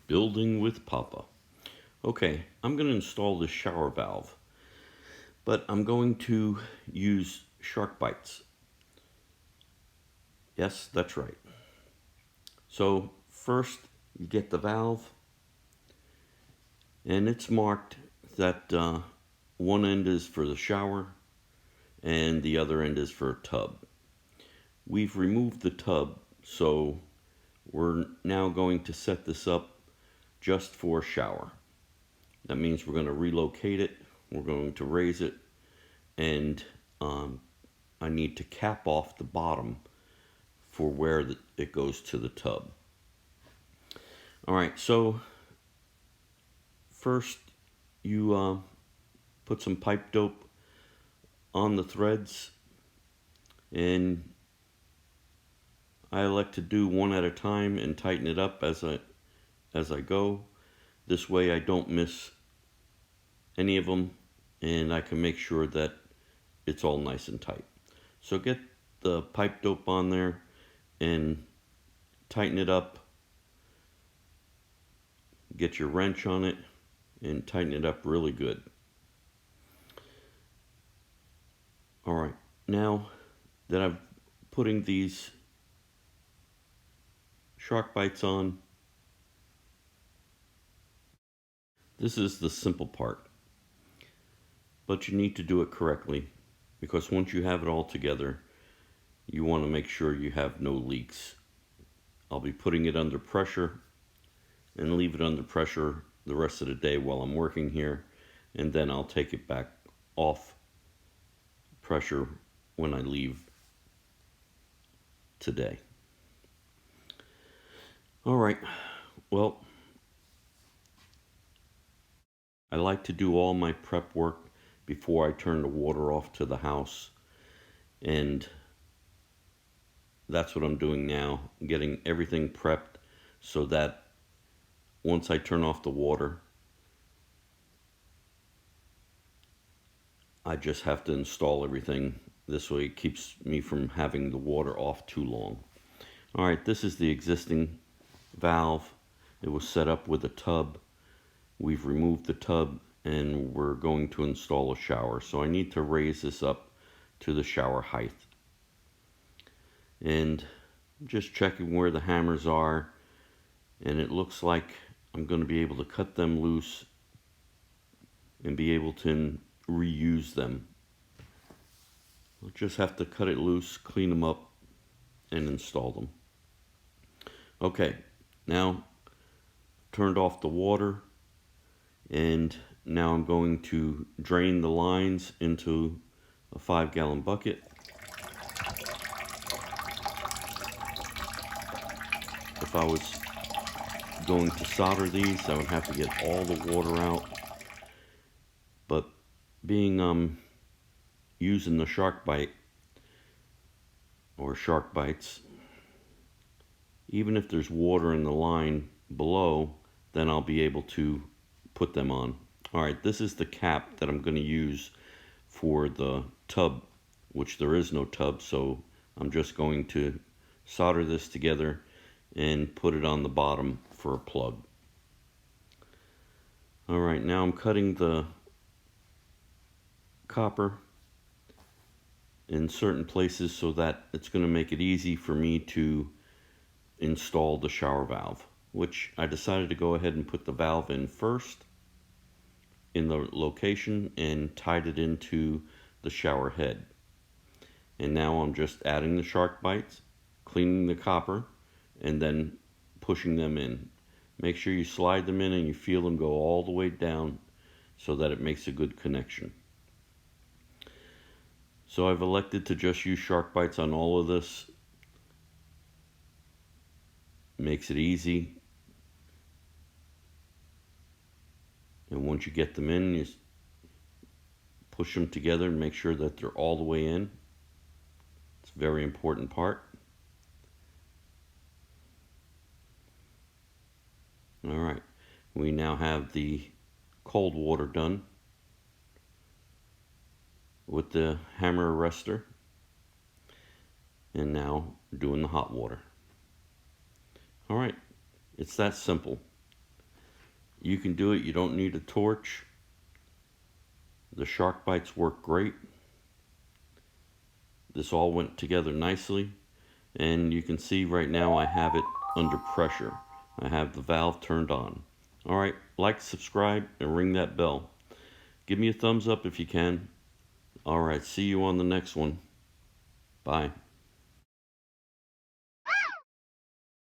Building with Papa. Okay, I'm going to install this shower valve, but I'm going to use shark bites. Yes, that's right. So first you get the valve, and it's marked that one end is for the shower and the other end is for a tub. We've removed the tub, so we're now going to set this up just for a shower. That means we're going to relocate it, we're going to raise it, and I need to cap off the bottom for where it goes to the tub. Alright, so first you put some pipe dope on the threads, and I like to do one at a time and tighten it up as I go. This way I don't miss any of them, and I can make sure that it's all nice and tight. So get the pipe dope on there and tighten it up. Get your wrench on it and tighten it up really good. Alright, now that I'm putting these shark bites on, this is the simple part. But you need to do it correctly, because once you have it all together, you want to make sure you have no leaks. I'll be putting it under pressure and leave it under pressure the rest of the day while I'm working here, and then I'll take it back off pressure when I leave today. Alright, well, I like to do all my prep work before I turn the water off to the house, and that's what I'm doing now, getting everything prepped so that once I turn off the water, I just have to install everything. This way it keeps me from having the water off too long. Alright, this is the existing valve. It was set up with a tub. We've removed the tub and we're going to install a shower. So I need to raise this up to the shower height. And just checking where the hammers are, and it looks like I'm going to be able to cut them loose and be able to reuse them. I'll just have to cut it loose, clean them up, and install them. Okay, now turned off the water, and now I'm going to drain the lines into a 5-gallon bucket. If I was going to solder these, I would have to get all the water out, but being using the shark bite or shark bites, even if there's water in the line below, then I'll be able to put them on. Alright, this is the cap that I'm going to use for the tub, which there is no tub, so I'm just going to solder this together and put it on the bottom for a plug. Alright, now I'm cutting the copper in certain places so that it's going to make it easy for me to install the shower valve, which I decided to go ahead and put the valve in first in the location and tied it into the shower head. And now I'm just adding the shark bites, cleaning the copper, and then pushing them in. Make sure you slide them in and you feel them go all the way down so that it makes a good connection. So I've elected to just use shark bites on all of this. Makes it easy. And once you get them in, you push them together and make sure that they're all the way in. It's a very important part. Alright, we now have the cold water done with the hammer arrestor, and now doing the hot water. Alright, it's that simple. You can do it. You don't need a torch. The shark bites work great. This all went together nicely. And you can see right now I have it under pressure. I have the valve turned on. Alright, like, subscribe, and ring that bell. Give me a thumbs up if you can. Alright, see you on the next one. Bye.